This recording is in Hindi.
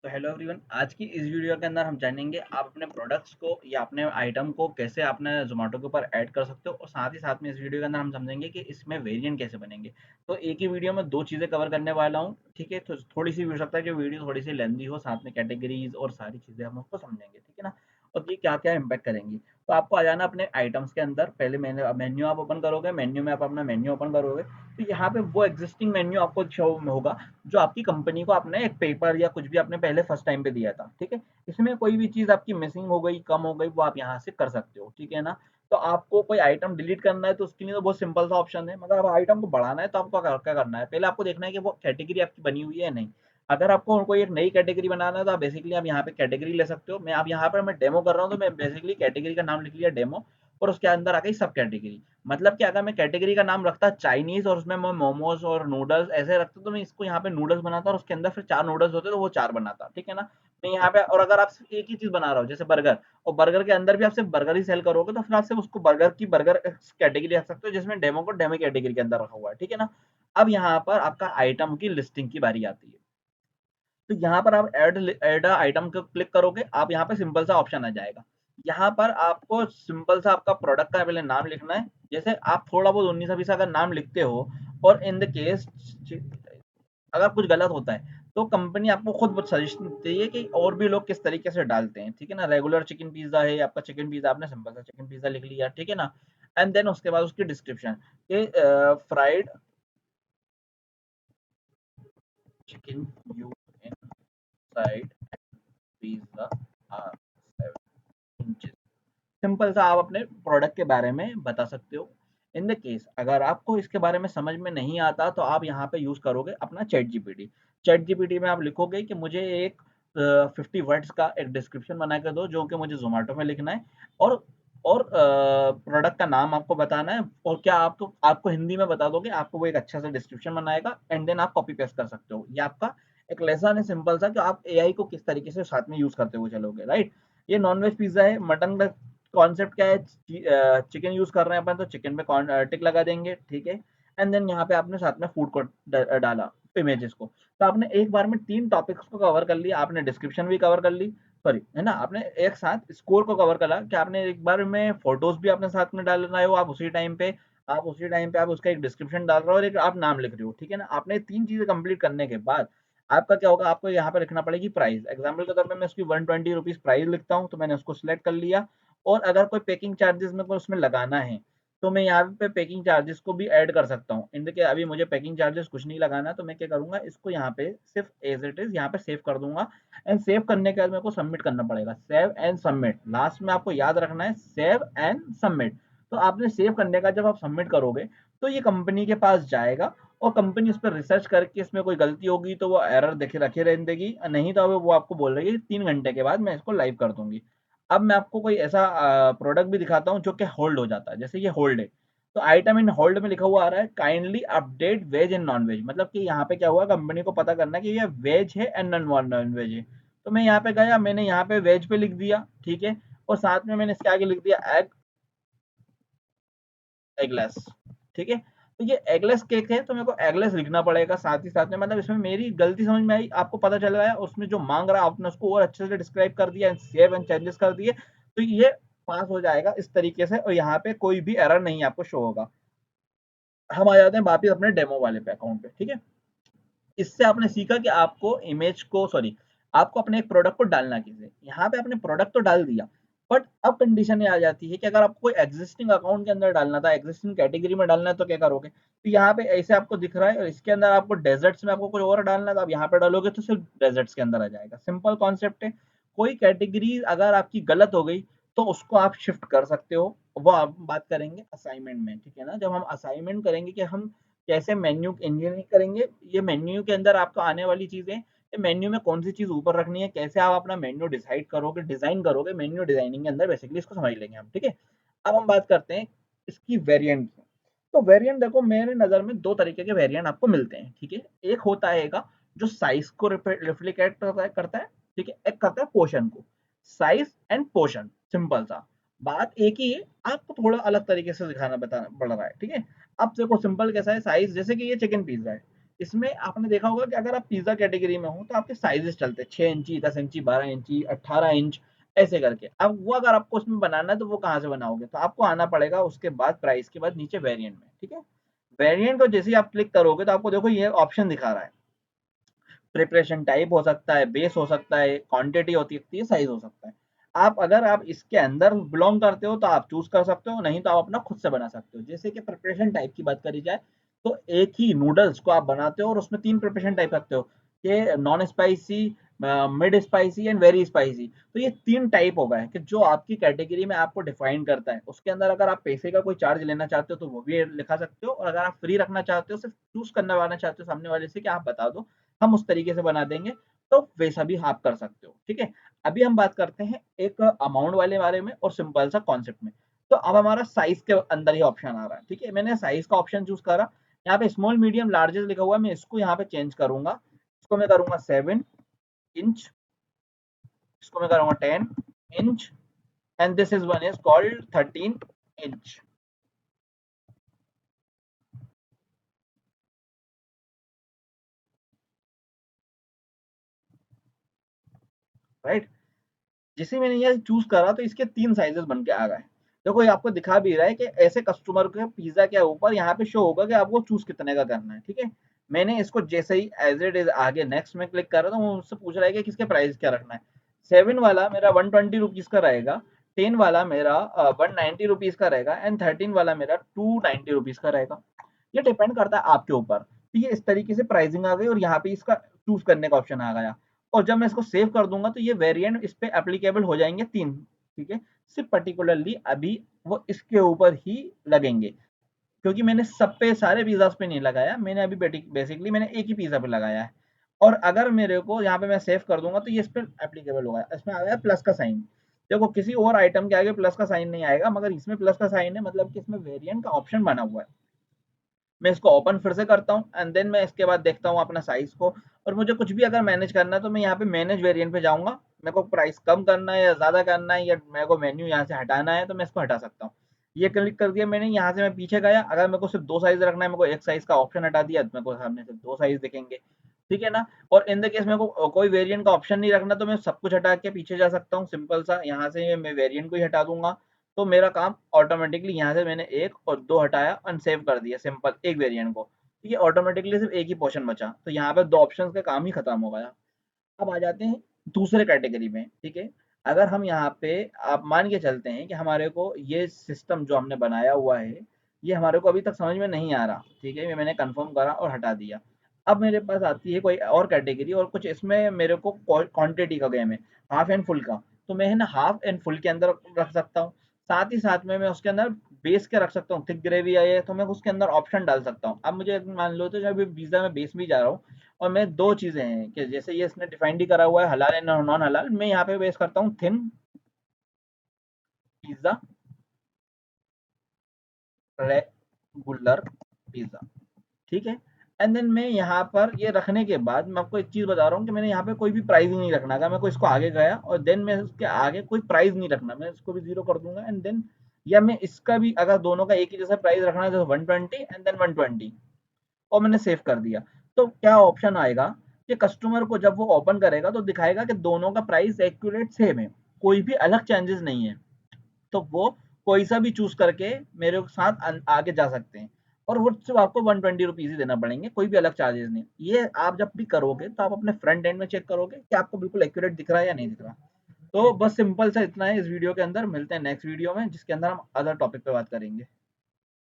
तो हेलो एवरीवन, आज की इस वीडियो के अंदर हम जानेंगे आप अपने प्रोडक्ट्स को या अपने आइटम को कैसे अपने ज़ोमैटो के ऊपर ऐड कर सकते हो और साथ ही साथ में इस वीडियो के अंदर हम समझेंगे कि इसमें वेरिएंट कैसे बनेंगे। तो एक ही वीडियो में दो चीज़ें कवर करने वाला हूँ, ठीक है? तो थोड़ी सी हो सकता है कि वीडियो थोड़ी सी लेंदी हो, साथ में कैटेगरीज और सारी चीज़ें हम उसको समझेंगे, ठीक है ना? और ये क्या क्या इम्पैक्ट करेंगी। तो आपको आ जाना अपने आइटम्स के अंदर, पहले मैंने मेन्यू आप ओपन करोगे, मेन्यू में आप अपना मेन्यू ओपन करोगे, तो यहाँ पे वो एग्जिस्टिंग मेन्यू आपको शो होगा जो आपकी कंपनी को आपने एक पेपर या कुछ भी आपने पहले फर्स्ट टाइम पे दिया था, ठीक है? इसमें कोई भी चीज़ आपकी मिसिंग हो गई, कम हो गई, वो आप यहाँ से कर सकते हो, ठीक है ना? तो आपको कोई आइटम डिलीट करना है तो उसके लिए तो बहुत सिंपल सा ऑप्शन है, मगर अब आइटम को बढ़ाना है तो आपको क्या करना है? पहले आपको देखना है कि वो कैटेगरी आपकी बनी हुई है या नहीं। अगर आपको कोई एक नई कैटेगरी बनाना है तो आप बेसिकली आप यहाँ पे कैटेगरी ले सकते हो। मैं अब यहाँ पर मैं डेमो कर रहा हूँ तो मैं बेसिकली कैटेगरी का नाम लिख लिया डेमो और उसके अंदर आ गई सब कैटेगरी। मतलब कि अगर मैं कैटेगरी का नाम रखता चाइनीज और उसमें मैं मोमोज और नूडल्स ऐसे रखता तो मैं इसको यहाँ पे नूडल्स बनाता और उसके अंदर फिर चार नूडल्स होते तो वो चार बनाता, ठीक है ना? मैं यहाँ पे, और अगर आप सिर्फ एक ही चीज बना रहा हो जैसे बर्गर, और बर्गर के अंदर भी आप सिर्फ बर्गर ही सेल करोगे तो फिर आप सिर्फ उसको बर्गर की बर्गर कैटेगरी रख सकते हो जिसमें डेमो को डेमो कैटेगरी के अंदर रखा हुआ है, ठीक है ना? अब यहाँ पर आपका आइटम की लिस्टिंग की बारी आती है। तो यहाँ पर आप ऐड आइटम को क्लिक करोगे, आप यहाँ पे सिंपल सा ऑप्शन आ जाएगा। यहाँ पर आपको सिंपल सा आपका प्रोडक्ट का पहले नाम लिखना है। जैसे आप थोड़ा बहुत 19 20 अगर नाम लिखते हो और इन द केस अगर कुछ गलत होता है तो कंपनी आपको खुद सजेशन देती है कि और भी लोग किस तरीके से डालते हैं, ठीक है ना? रेगुलर चिकन पिज्जा है आपका, चिकन पिज्जा आपने सिंपल सा चिकन पिज्जा लिख लिया, ठीक है ना? एंड देन उसके बाद उसकी डिस्क्रिप्शन कि fried chicken you inside pizza are 7 inches. Simple सा आप अपने प्रोडक्ट के बारे में बता सकते हो। इन द केस अगर आपको इसके बारे में समझ में नहीं आता तो आप यहाँ पे यूज करोगे अपना चैट जीपीटी। चैट जीपीटी में आप लिखोगे कि मुझे एक 50 वर्ड्स का एक डिस्क्रिप्शन बना के दो जो कि मुझे जोमेटो में लिखना है, और प्रोडक्ट का नाम आपको बताना है, और क्या आपको आपको हिंदी में बता दोगे, आपको वो एक अच्छा सा डिस्क्रिप्शन बनाएगा एंड देन आप कॉपी पेस्ट कर सकते हो। ये आपका एक लेसन है सिंपल सा कि आप एआई को किस तरीके से साथ में यूज करते हुए चलोगे, राइट? ये नॉनवेज पिज्जा है, मटन का कॉन्सेप्ट क्या है, चिकन यूज कर रहे हैं अपन तो चिकन पे टिक लगा देंगे, ठीक है? एंड देन यहाँ पे आपने साथ में फूड को डाला, इमेजेस को। तो आपने एक बार में तीन टॉपिक्स को कवर कर लिया, आपने डिस्क्रिप्शन भी कवर कर ली, सॉरी है ना, आपने एक साथ स्कोर को कवर करा कि आपने एक बार में फोटोज भी अपने साथ में डाल रहे हो, आप उसी टाइम पे आप उसका एक डिस्क्रिप्शन डाल रहे हो और एक आप नाम लिख रहे हो, ठीक है ना? आपने तीन चीजें कंप्लीट करने के बाद आपका क्या होगा, आपको यहाँ पे लिखना पड़ेगी प्राइस। एग्जाम्पल के तौर पे मैं उसकी 120 रुपीज प्राइस लिखता हूँ, तो मैंने उसको सिलेक्ट कर लिया। और अगर कोई पैकिंग चार्जेस में को उसमें लगाना है तो मैं यहाँ पे पैकिंग चार्जेस को भी ऐड कर सकता हूँ। इन देखिए अभी मुझे पैकिंग चार्जेस कुछ नहीं लगाना, तो मैं क्या करूंगा, इसको यहाँ पे सिर्फ एज इट इज यहाँ पे सेव कर दूंगा। एंड सेव करने के बाद मेरे को सबमिट करना पड़ेगा, सेव एंड सबमिट, लास्ट में आपको याद रखना है सेव एंड सबमिट। तो आपने सेव करने का जब आप सबमिट करोगे तो ये कंपनी के पास जाएगा और कंपनी उस पर रिसर्च करके इसमें कोई गलती होगी तो वो एरर देखे रखे रहने देगी, नहीं तो अब वो आपको बोल रही है 3 घंटे के बाद मैं इसको लाइव कर दूंगी। अब मैं आपको कोई ऐसा प्रोडक्ट भी दिखाता हूँ जो कि होल्ड हो जाता है, जैसे ये होल्ड है। तो आइटम इन होल्ड में लिखा हुआ आ रहा है kindly update veg and non veg, मतलब कि यहाँ पे क्या हुआ, कंपनी को पता करना है कि ये वेज है एंड नॉन वेज है। तो मैं यहाँ पे गया, मैंने यहाँ पे वेज पे लिख दिया, ठीक है? और साथ में मैंने इसके आगे लिख दिया एग, एगलेस, ठीक है? तो ये एगलेस केक है तो मेरे को एगलेस लिखना पड़ेगा साथ ही साथ में, मतलब इसमें मेरी गलती समझ में आई, आपको पता चल रहा है उसमें जो मांग रहा है आपने उसको और अच्छे से डिस्क्राइब कर दिया, सेव एंड चेंजेस कर दिए, तो ये पास हो जाएगा इस तरीके से और यहाँ पे कोई भी एरर नहीं आपको शो होगा। हम आ जाते हैं वापिस अपने डेमो वाले पे अकाउंट पे, ठीक है? इससे आपने सीखा कि आपको इमेज को, सॉरी, आपको अपने एक प्रोडक्ट को डालना कैसे। यहाँ पे आपने प्रोडक्ट तो डाल दिया, बट अब कंडीशन ये आ जाती है कि अगर आपको कोई एग्जिस्टिंग अकाउंट के अंदर डालना था, एग्जिस्टिंग कैटेगरी में डालना है तो क्या करोगे? तो यहाँ पे ऐसे आपको दिख रहा है और इसके अंदर आपको डेजर्ट्स में आपको कुछ और डालना था, आप यहाँ पे डालोगे तो सिर्फ डेजर्ट्स के अंदर आ जाएगा। सिंपल कॉन्सेप्ट है। कोई कैटेगरी अगर आपकी गलत हो गई तो उसको आप शिफ्ट कर सकते हो, वो आप बात करेंगे असाइनमेंट में, ठीक है ना? जब हम असाइनमेंट करेंगे कि हम कैसे मेन्यू इंजीनियरिंग करेंगे, ये मेन्यू के अंदर आपको आने वाली चीजें, ये मेन्यू में कौन सी चीज ऊपर रखनी है, कैसे आप अपना मेन्यू डिसाइड करोगे, डिजाइन करोगे, मेन्यू डिजाइनिंग के अंदर बेसिकली इसको समझ लेंगे हम, ठीक है? अब हम बात करते हैं इसकी वेरिएंट की। तो वेरिएंट देखो, मेरे नजर में दो तरीके के वेरिएंट आपको मिलते हैं, ठीक है? एक होता है जो साइज को रिफ्लिकेट करता है, ठीक है? एक करता है पोर्शन को, साइज एंड पोर्शन, सिंपल सा बात एक ही है, आपको थोड़ा अलग तरीके से दिखाना बताना पड़ रहा है, ठीक है? अब देखो सिंपल कैसा है, साइज जैसे कि ये चिकन पिज्जा है, इसमें आपने देखा होगा कि अगर आप पिज़्ज़ा कैटेगरी में हो तो आपके साइज़ेस चलते हैं 6 इंची, 10 इंची, 12 इंची, 18 इंच ऐसे करके। अब वो अगर आपको उसमें बनाना है तो वो कहाँ से बनाओगे? तो आपको आना पड़ेगा उसके बाद प्राइस के बाद नीचे वेरिएंट में, ठीक है? वेरिएंट को जैसे ही आप क्लिक करोगे तो आपको देखो ये ऑप्शन दिखा रहा है। प्रिपरेशन टाइप हो सकता है, बेस हो सकता है, क्वांटिटी हो सकती है, साइज़ हो सकता है। अगर आप इसके अंदर बिलॉन्ग करते हो तो आप चूज़ कर सकते हो, नहीं तो आप अपना खुद से बना सकते हो। जैसे कि प्रिपरेशन टाइप की बात करी जाए तो एक ही नूडल्स को आप बनाते हो और उसमें 3 प्रिपरेशन टाइप रखते हो कि non spicy, mid spicy and very spicy. तो ये 3 टाइप हो गए कि जो आपकी कैटेगरी में आपको डिफाइन करता है। उसके अंदर अगर आप पैसे का कोई चार्ज लेना चाहते हो तो वो भी लिखा सकते हो, और अगर आप फ्री रखना चाहते हो, सिर्फ चूज़ करवाना चाहते हो सामने वाले से कि आप बता दो, हम उस तरीके से बना देंगे, तो वैसा भी आप कर सकते हो, ठीक है? अभी हम बात करते हैं एक अमाउंट वाले बारे में और सिंपल सा कॉन्सेप्ट में। तो अब हमारा साइज़ के अंदर ही ऑप्शन आ रहा है, ठीक है? मैंने साइज़ का ऑप्शन चूज़ करा, यहाँ पे स्मॉल, मीडियम, लार्जेस्ट लिखा हुआ है, मैं इसको यहाँ पे चेंज करूँगा। इसको मैं करूँगा 7 इंच, इसको मैं करूँगा 10 inch, and this is one is called 13 inch, right? जैसे मैंने ये चूज़ करा तो इसके 3 साइज़ेस बन के आ गए। देखो ये आपको दिखा भी रहा है कि ऐसे कस्टमर के पिज़्ज़ा के ऊपर यहाँ पे शो होगा कि आपको चूज़ कितने का करना है, ठीक है? मैंने इसको जैसे ही एज़ इट इज़ आगे नेक्स्ट में क्लिक कर रहा था, वो मुझसे पूछ रहा है कि किसके प्राइस क्या रखना है। 7 वाला मेरा 120 रुपीज़ का रहेगा, 10 वाला मेरा 190 रुपीज़ का रहेगा, एंड 13 वाला मेरा 290 रुपीज़ का रहेगा। ये डिपेंड करता है आपके ऊपर। तो ये इस तरीके से प्राइसिंग आ गई और यहाँ पे इसका चूज़ करने का ऑप्शन आ गया। और जब मैं इसको सेव कर दूंगा तो ये वेरिएंट इस पे एप्लीकेबल हो जाएंगे 3, ठीक है? सिर्फ पर्टिकुलरली अभी वो इसके ऊपर ही लगेंगे, क्योंकि मैंने सब पे सारे पिज़्ज़ाज़ पे नहीं लगाया, मैंने अभी बेसिकली मैंने एक ही पिज़्ज़ा पे लगाया है। और अगर मेरे को यहाँ पे मैं सेव कर दूंगा तो ये इस पे एप्लीकेबल होगा। इसमें आ गया प्लस का साइन। देखो किसी और आइटम के आगे प्लस का साइन नहीं आएगा, मगर इसमें प्लस का साइन है, मतलब कि इसमें वेरिएंट का ऑप्शन बना हुआ है। मैं इसको ओपन फिर से करता हूँ एंड देन मैं इसके बाद देखता हूँ अपना साइज को। और मुझे कुछ भी अगर मैनेज करना है तो मैं यहाँ पे मैनेज वेरिएंट पे जाऊंगा। मेरे को प्राइस कम करना है या ज़्यादा करना है, या मेरे को मेन्यू यहाँ से हटाना है, तो मैं इसको हटा सकता हूँ। ये क्लिक कर दिया मैंने, यहाँ से मैं पीछे गया, अगर मेरे को सिर्फ 2 साइज़ रखना है, मेरे को एक साइज़ का ऑप्शन हटा दिया, तो मेरे को सामने सिर्फ 2 साइज़ दिखेंगे, ठीक है ना? और इन द केस मेरे को कोई वेरिएंट का ऑप्शन नहीं रखना, तो मैं सब कुछ हटा के पीछे जा सकता हूँ, सिंपल सा यहाँ से मैं वेरिएंट को ही हटा दूँगा। तो मेरा काम ऑटोमेटिकली यहाँ से मैंने 1 और 2 हटाया, अनसेव कर दिया सिंपल एक वेरिएंट को। तो ये ऑटोमेटिकली सिर्फ एक ही पोर्शन बचा, तो यहाँ पे 2 ऑप्शंस का काम ही खत्म हो गया। अब आ जाते हैं दूसरे कैटेगरी में, ठीक है? अगर हम यहाँ पे आप मान के चलते हैं कि हमारे को ये सिस्टम जो हमने बनाया हुआ है, ये हमारे को अभी तक समझ में नहीं आ रहा, ठीक है? ये मैंने कंफर्म करा और हटा दिया। अब मेरे पास आती है कोई और कैटेगरी, और कुछ इसमें मेरे को क्वांटिटी का गेम है, हाफ एंड फुल का। तो मैं है ना हाफ एंड फुल के अंदर रख सकता हूँ। साथ ही साथ में मैं उसके अंदर बेस के रख सकता हूँ, थिक ग्रेवी आई है तो मैं उसके अंदर ऑप्शन डाल सकता हूँ। अब मुझे मान लो तो जब पिज्जा में बेस भी जा रहा हूँ, और मैं 2 चीज़ें हैं कि जैसे ये इसने डिफाइन भी करा हुआ है हलाल एंड नॉन हलाल, मैं यहाँ पे बेस करता हूँ थिन पिज्जा, रेगुलर पिज्जा, ठीक है? एंड देन मैं यहाँ पर ये रखने के बाद मैं आपको एक चीज़ बता रहा हूँ कि मैंने यहाँ पे कोई भी प्राइस नहीं रखना। अगर मैं कोई इसको आगे गया और देन मैं इसके आगे कोई प्राइस नहीं रखना, मैं इसको भी 0 कर दूंगा, एंड देन या मैं इसका भी अगर दोनों का एक ही जैसा प्राइस रखना है तो 120 एंड देन 120, और मैंने सेव कर दिया। तो क्या ऑप्शन आएगा कि कस्टमर को जब वो ओपन करेगा तो दिखाएगा कि दोनों का प्राइस एक्यूरेट सेम है, कोई भी अलग चेंजेस नहीं है। तो वो कोई सा भी चूज करके मेरे साथ आगे जा सकते हैं, और वो सिर्फ आपको 120 रुपीज ही देना पड़ेंगे, कोई भी अलग चार्जेस नहीं। ये आप जब भी करोगे तो आप अपने फ्रंट एंड में चेक करोगे कि आपको बिल्कुल एक्यूरेट दिख रहा है या नहीं दिख रहा। तो बस सिंपल सा इतना है इस वीडियो के अंदर। मिलते हैं नेक्स्ट वीडियो में जिसके अंदर हम अदर टॉपिक पे बात करेंगे।